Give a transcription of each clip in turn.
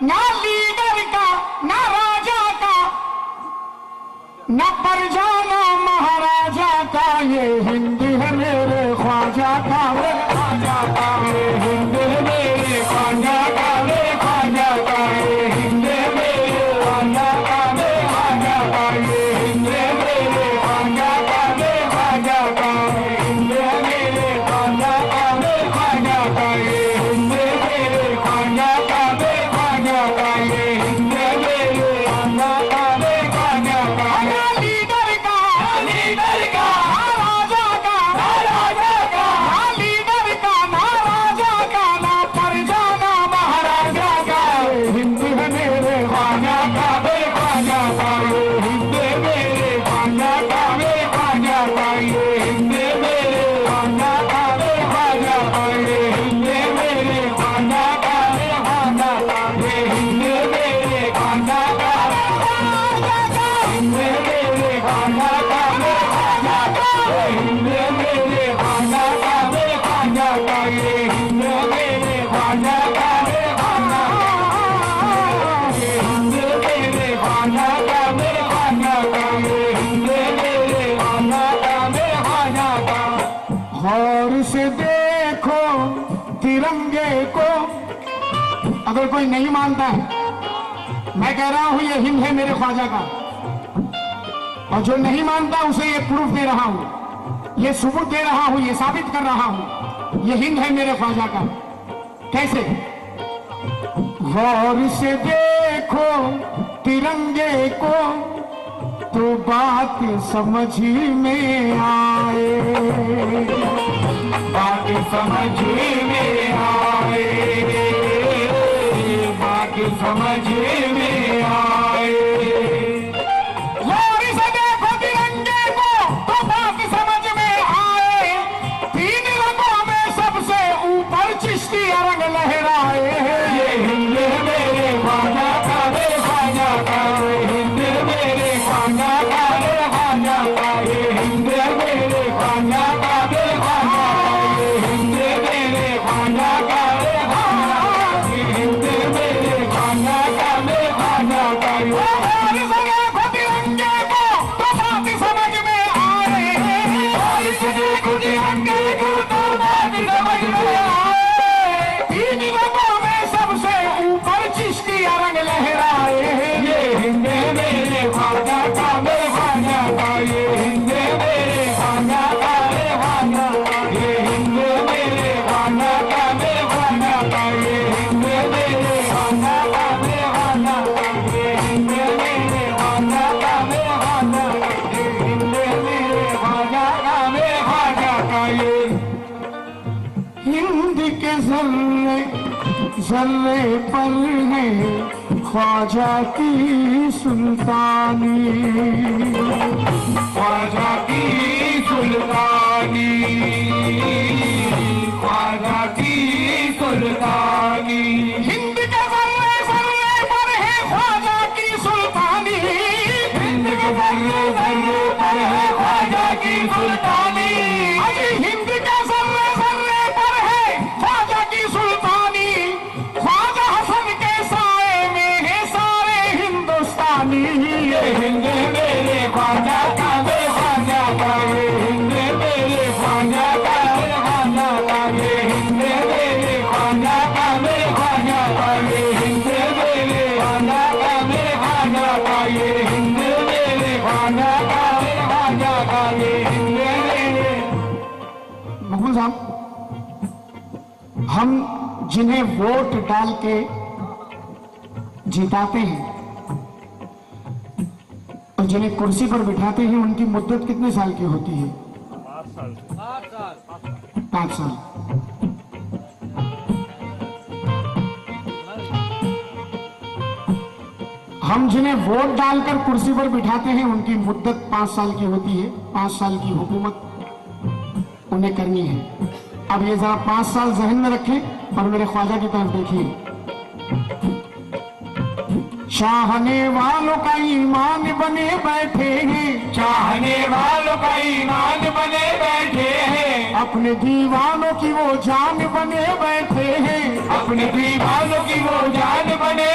ना लीडर का, ना राजा का, न प्रजा ना महाराजा का, ये हिंद है मेरे ख्वाजा का, ख्वाजा का, ये हिंद है मेरे ख्वाजा का, ख्वाजा का, ये हिंद है मेरे ख्वाजा का, ख्वाजा का, ये हिंद है मेरे ख्वाजा का, ख्वाजा का, हिंद है मेरे ख्वाजा का, ख्वाजा का, ये हिंद है मेरे ख्वाजा का, ख्वाजा का, ये हिंद है मेरे ख्वाजा का, ख्वाजा का। लीडर का, लीडर का, राजा का, राजा का, लीडर का, ना राजा का, ना प्रजा ना महाराजा का, हिंद है मेरे ख्वाजा का, ख्वाजा का, हिंद है मेरे ख्वाजा का, ख्वाजा का, ये हिंद है मेरे ख्वाजा का, ख्वाजा का, ये हिंद है मेरे ख्वाजा का, ख्वाजा का, ये हिंद है मेरे ख्वाजा का, हिंद है मेरे ख्वाजा का, ख्वाजा का, हिंद है मेरे ख्वाजा का, ख्वाजा का, ये हिंद है मेरे ख्वाजा का, ख्वाजा का, ये हिंद है मेरे ख्वाजा का, ख्वाजा का, ये हिंद है मेरे ख्वाजा का, ख्वाजा का। गौर से देखो तिरंगे को, अगर कोई नहीं मानता है, मैं कह रहा हूं ये हिंद है मेरे ख्वाजा का, और जो नहीं मानता उसे ये प्रूफ दे रहा हूं, ये सबूत दे रहा हूं, ये साबित कर रहा हूं, ये हिंद है मेरे ख्वाजा का। कैसे? गौर से देखो तिरंगे को तो बात समझ में आए, बात समझ में आए, बात समझ में आए। गौर से देखो तिरंगे को तो बात समझ में आए, तीन रंगों में सबसे ऊपर चिश्तिया रंग लहराए। ये हिंद मेरे ख्वाजा का, ख्वाजा का, हिंद मेरे ख्वाजा का, ख्वाजा का, ये हिंद मेरे ख्वाजा का, ख्वाजा का, ये हिंद मेरे ख्वाजा का, ख्वाजा का, ये हिंद मेरे ख्वाजा का, ख्वाजा का। तिरंगे को तो बात समझ में आए, देखो तिरंगे को तो बात समझ में आए, तीन रंगों में सबसे ऊपर चिश्तिया रंग लहराए। ये हिंद मेरे ख्वाजा का, ख्वाजा का, ये हिंद मेरे ख्वाजा का, ख्वाजा का, ये हिंद मेरे ख्वाजा का, ख्वाजा का, ये हिंद मेरे ख्वाजा का, ख्वाजा का, ये हिंद मेरे ख्वाजा का, ख्वाजा का, ये हिंद मेरे ख्वाजा का, ख्वाजा का। ये हिंद के जर्रे जर्रे पर है ख्वाजा की सुल्तानी, ख्वाजा की सुल्तानी, ख्वाजा की सुल्तानी। हिंद के जर्रे जर्रे पर है ख्वाजा की सुल्तानी, हिंद के जर्रे जर्रे पर है ख्वाजा की सुल्तानी। अभी हिंद के जर्रे जर्रे पर है ख्वाजा की सुल्तानी, ख्वाजा हसन के साए में है सारे हिंदुस्तानी। ये हिंद मेरे ख्वाजा का, ख्वाजा का, ये हिंद मेरे ख्वाजा का, ख्वाजा का, ये हिंद मेरे ख्वाजा का, ख्वाजा का, ये हिंद मेरे ख्वाजा का, ख्वाजा का, ये हिंद मेरे ख्वाजा का, ख्वाजा का, ये हिंद मेरे। मकबूल साहब, हम जिन्हें वोट डाल के जिताते हैं और जिन्हें कुर्सी पर बिठाते हैं, उनकी मुद्दत कितने साल की होती है? 5 साल। हम जिन्हें वोट डालकर कुर्सी पर बिठाते हैं, उनकी मुद्दत 5 साल की होती है। 5 साल की हुकूमत उन्हें करनी है। अब ये जरा 5 साल जहन में रखें और मेरे ख्वाजा की तरफ देखिए। चाहने वालों का ईमान बने बैठे हैं, चाहने वालों का ईमान बने बैठे हैं, अपने दीवानों की वो जान बने बैठे हैं, अपने दीवानों की वो जान बने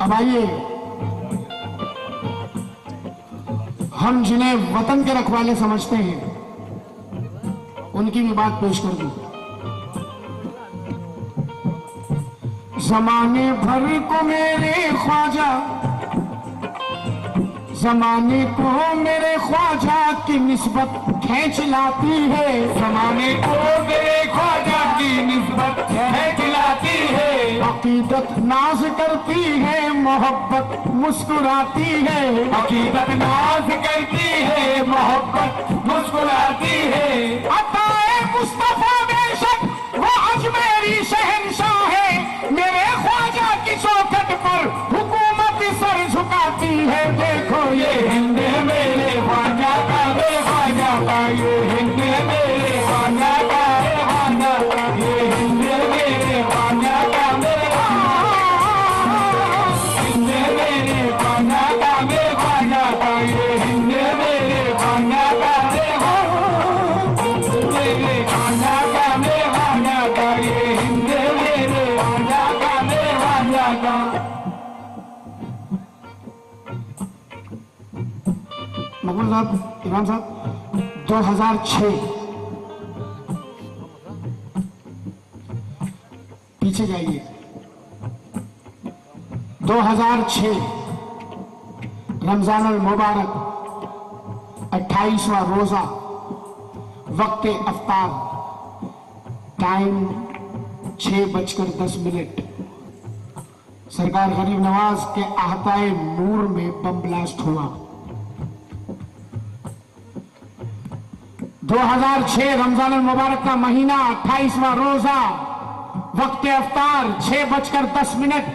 अब आइए, हम जिन्हें वतन के रखवाले समझते हैं उनकी भी बात पेश कर दूं। जमाने भर को मेरे ख्वाजा, जमाने को मेरे ख्वाजा की निस्बत खींच लाती है, जमाने को मेरे ख्वाजा की निस्बत खींच लाती है। अकीदत नाज करती है, मोहब्बत मुस्कुराती है, अकीदत नाज करती है, मोहब्बत मुस्कुराती है। अताए मुस्तफा बेशक वो अजमेरी शहंशाह है, मेरे ख्वाजा की चौखट पर हुकूमत सर झुकाती है। देखो ये हिंद है मेरे ख्वाजा का, मेरे ख्वाजा का, ये हिंद है मेरे ख्वाजा का, ख्वाजा का, ये हिंद है मेरे ख्वाजा का, मेरे हिंद है मेरे ख्वाजा का, मेरे ख्वाजा का, ये हिंद है मेरे ख्वाजा का, मेरे ख्वाजा का, मेरे ख्वाजा का, ये हिंद है मेरे ख्वाजा का, मेरे ख्वाजा का। मकबूल साहब, इमाम साहब, 2006 पीछे जाइए, 2006 रमजान अल मुबारक 28वां रोजा, वक्त अफ्तार, टाइम 6:10। सरकार गरीब नवाज के आहताए नूर में बम ब्लास्ट हुआ। 2006 रमजान अल मुबारक का महीना, 28वां रोजा, वक्त अफ्तार, 6:10,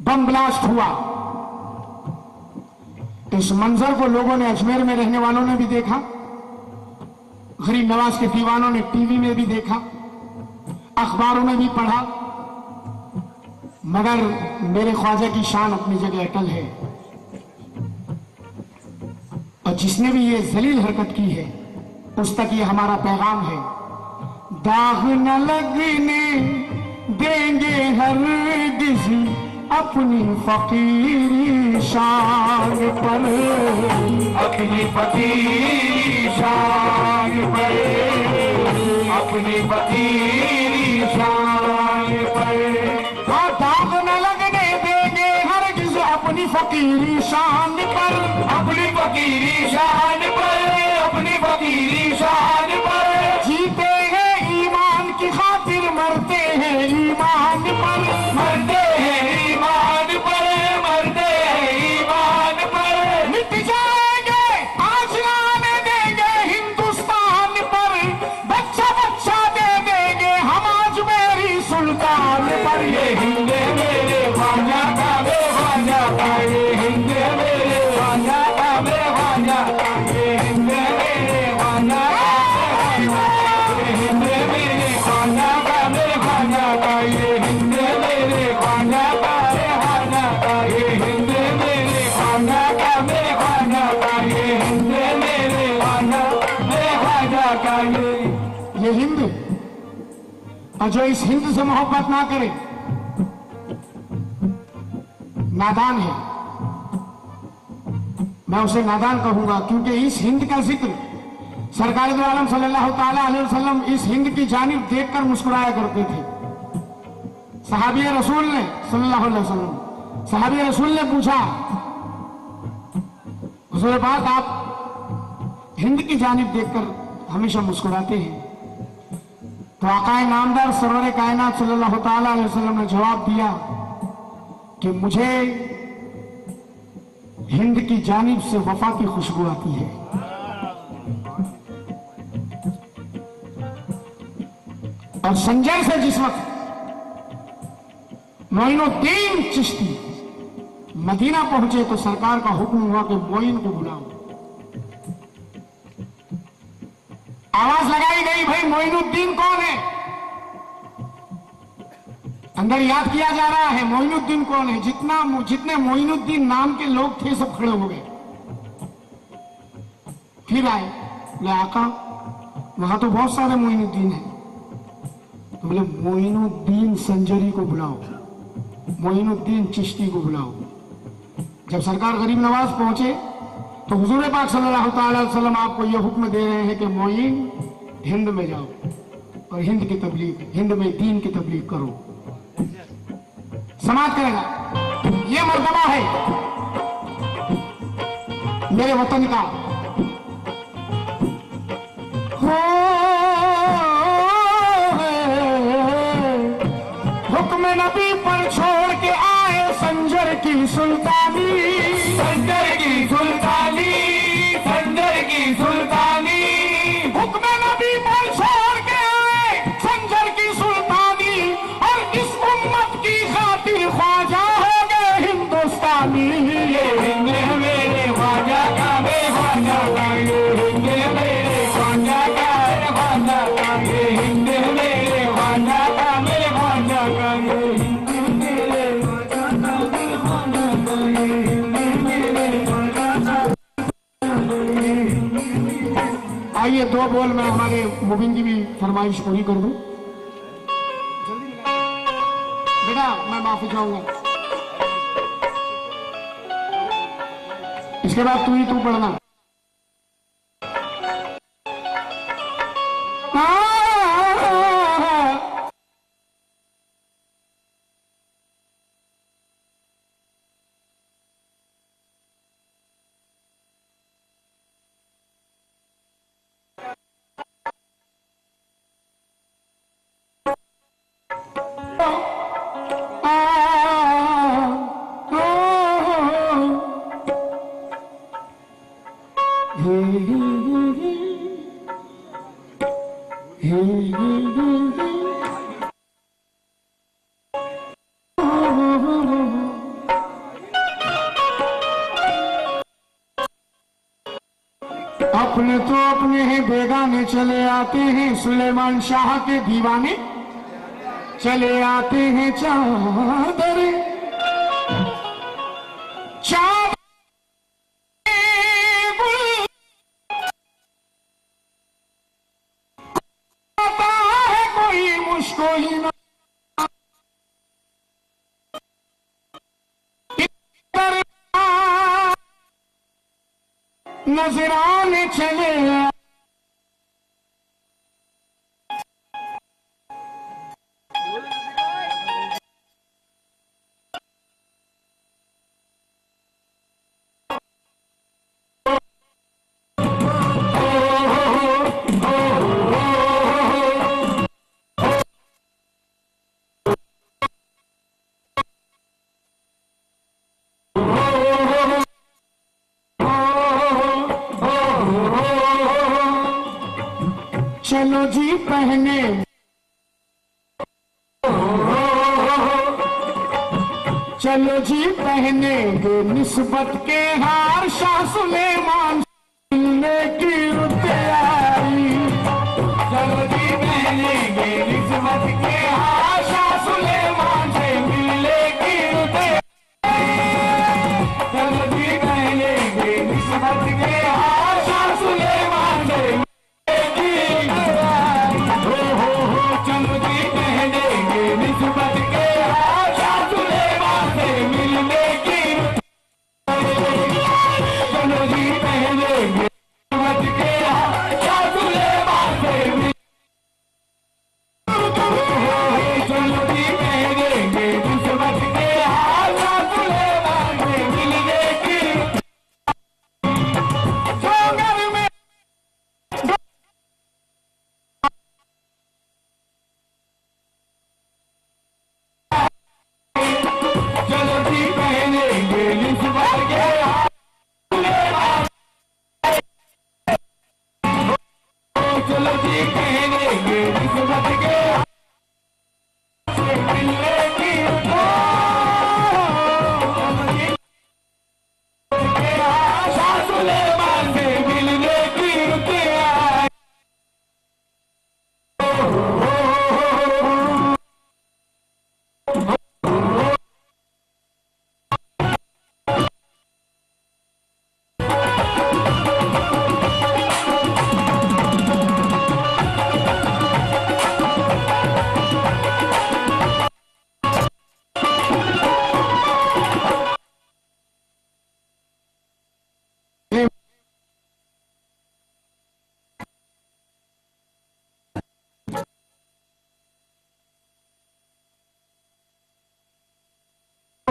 बम ब्लास्ट हुआ। इस मंजर को लोगों ने, अजमेर में रहने वालों ने भी देखा, गरीब नवाज के दीवानों ने टीवी में भी देखा, अखबारों में भी पढ़ा, मगर मेरे ख्वाजा की शान अपनी जगह अटल है। और जिसने भी ये जलील हरकत की है उस तक ये हमारा पैगाम है, दाग न लगने देंगे हरगिज़ अपनी फकीरी शान पर, अपनी फकीरी शान पर, अपनी फकीरी शान पर। दाग न लगने देंगे हरगिज़ अपनी फकीरी शान पर, अपनी फकीरी शान पर, अपनी फकीरी शान पर। जीते हैं ईमान की खातिर, मरते हैं ईमान पर, मरते हैं ईमान पर, मरते हैं ईमान पर। मिट जाएंगे आज आने देंगे हिंदुस्तान पर, बच्चा बच्चा दे देंगे हम आज मेरी सुल्तान पर। ये हिंद मेरे ख्वाजा का, मेरे ख्वाजा का, ये हिंद मेरे ख्वाजा का, मेरे ख्वाजा का, ये हिंद मेरे ख्वाजा का, ये हिंद मेरे ख्वाजा का, मेरे ख्वाजा का, ये हिंद मेरे ख्वाजा का, मेरे ख्वाजा का, ये हिंद मेरे ख्वाजा का, मेरे ख्वाजा का, ये हिंद मेरे ख्वाजा, मेरे ख्वाजा का। ये हिंद, और जो इस हिंद से मोहब्बत ना करे नादान है। मैं उसे नादान कहूंगा, क्योंकि इस हिंद का जिक्र सरकार दो आलम सल्लल्लाहु ताला अलैहि वसल्लम इस हिंद की जानिब देखकर मुस्कुराया करते थे। सहाबी रसूल ने सल्लल्लाहु अलैहि वसल्लम, सहाबी रसूल ने पूछा, हुजूर पाक आप हिंद की जानिब देखकर हमेशा मुस्कुराते हैं। तो आकाए नामदार सरवर कायनात सल्लल्लाहु ताला अलैहि वसल्लम ने जवाब दिया कि मुझे हिंद की जानिब से वफा की खुशबू आती है। और संजय से जिस वक्त मोइनुद्दीन चिश्ती मदीना पहुंचे तो सरकार का हुक्म हुआ कि मोइन को बुलाओ। आवाज लगाई गई, भाई मोइनुद्दीन कौन है? अंदर याद किया जा रहा है मोइनुद्दीन कौन है। जितने मोइनुद्दीन नाम के लोग थे सब खड़े हो गए। फिर आए, बोले आका वहां तो बहुत सारे मोइनुद्दीन हैं। तो बोले मोइनुद्दीन संजरी को बुलाओ। मोइनुद्दीन चिश्ती को बुलाओ। जब सरकार गरीब नवाज पहुंचे तो हुजूर पाक सल्लल्लाहु अलैहि वसल्लम आपको यह हुक्म दे रहे हैं कि मोइन हिंद में जाओ और हिंद की तबलीग, हिंद में दीन की तबलीग करो, समाज करेगा। ये मर्तबा है मेरे वतन का। हुक्म नबी पर छोड़ के आए संजर की सुल्तानी, संजर की सुल्तानी, संजर की सुल्तानी। हुक्म नबी पर छोड़ के आए संजर की सुल्तानी और इस उम्मत की खातिर ख्वाजा हो गए हिंदुस्तानी। ये हिंद है मेरे ख्वाजा का, मेरे ख्वाजा का, ये हिंद है मेरे ख्वाजा का, मेरे ख्वाजा का, ये हिंद है मेरे ख्वाजा का, मेरे ख्वाजा का, ये हिंद है मेरे ख्वाजा का, मेरे ख्वाजा का, ये हिंद है मेरे ख्वाजा का। आइए दो बोल में हमारे मुबीन की भी फरमाइश पूरी कर दूं। बेटा मैं माफी चाहूंगा, इसके बाद तू पढ़ना। अपने तो अपने हैं बेगाने चले आते हैं, सुलेमान शाह के दीवाने चले आते हैं चादर चादर है कोई मुझको ही ना नजराने चले चलो जी पहने चलो जी पहनेंगे निस्बत के हार शाह सुलेमान मिलने की तैयारी। चलो जी पहनेंगे निस्बत के हार शाह सुलेमान से मिलने की तैयारी। चलो जी पहनेंगे निस्बत के हार शाह सुलेमान से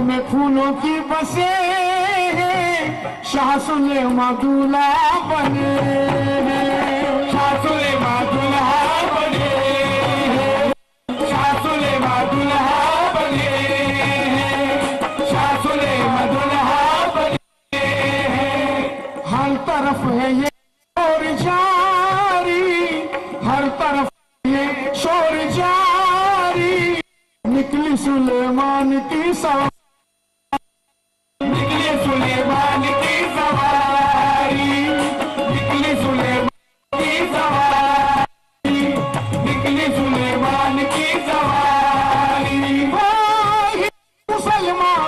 में फूलों की बसे शाह सुलेमान दूल्हा बने, शाह सुलेमान दूल्हा बने, शाह सुलेमान दूल्हा बने, शाह सुलेमान दूल्हा बने। हर तरफ है ये शोर जारी, हर तरफ ये शोर जारी, निकली सुलेमान की सवारी, निकली सुलेमान की सवारी, निकली सुलेमान की सवारी, निकली सुलेमान की सवारी। मुसलमान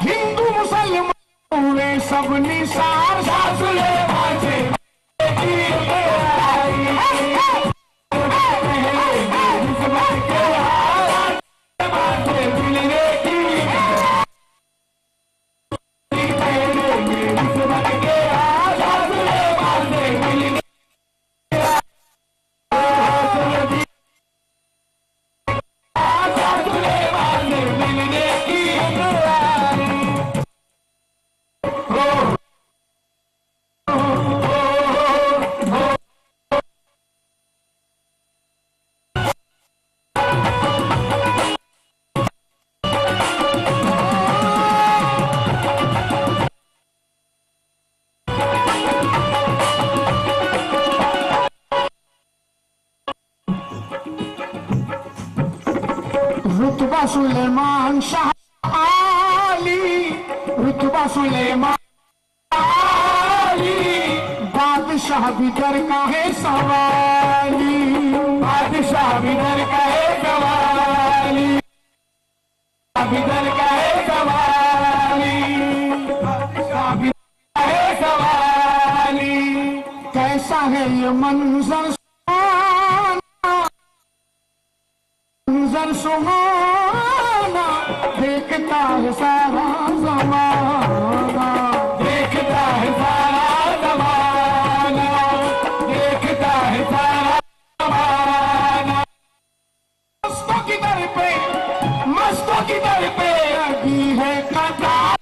हिंदू मुसलमान पूरे सब निसार शाह सुलेमान से रुतबा सुलेमान शाह आली, रुतबा सुलेमान आली, बादशाह भी दर का है सवाली, बादशाह भी दर का है सवाली, भी दर का है सवाली, बादशाह भी दर का है सवाली। कैसा है ये मंजर मंजर सुहाना, देखता है सारा ज़माना, देखता है सारा ज़माना, देखता है सारा ज़माना। मस्तों की दर पे, मस्तों की दर पे लगी है कतार,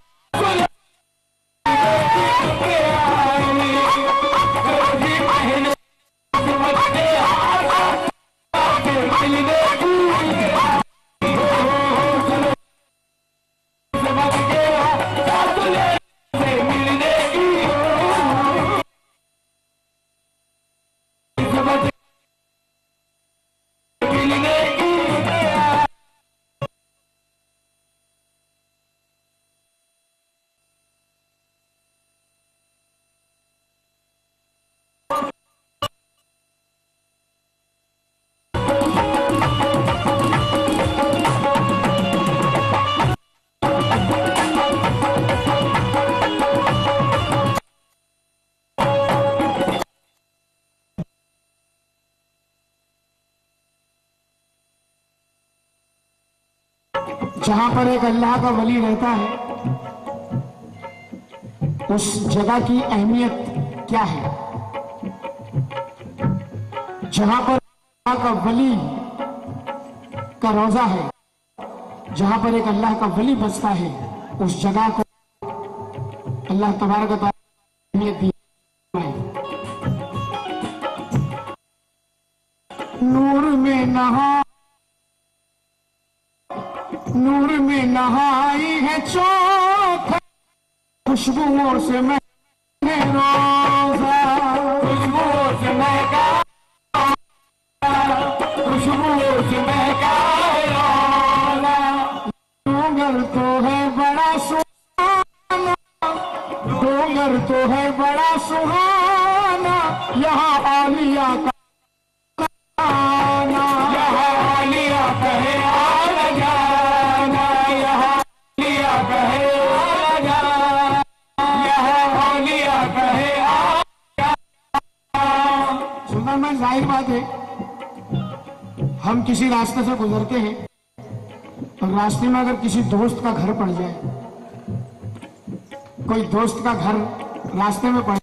जहां पर एक अल्लाह का वली रहता है उस जगह की अहमियत क्या है। जहां पर अल्लाह का वली का रोजा है, जहां पर एक अल्लाह का वली बसता है, उस जगह को अल्लाह तबारक व तआला अहमियत दी है। नूर में नहा, नूर में नहाई है चौथा, खुशबुओं से महके रोजा, खुशबुओं से महका, खुशबुओं से महका रोजा। डोंगर तो है बड़ा सुहाना, डोंगर तो है बड़ा सुहाना, यहाँ आलिया का आना, यहाँ आलिया कहे आना जाना, यहाँ आलिया कहे आना जाना, यहाँ आलिया कहे आना जाना। सुनना मैं जाहिर बात है, हम किसी रास्ते से गुजरते हैं और रास्ते में अगर किसी दोस्त का घर पड़ जाए, कोई दोस्त का घर रास्ते में पड़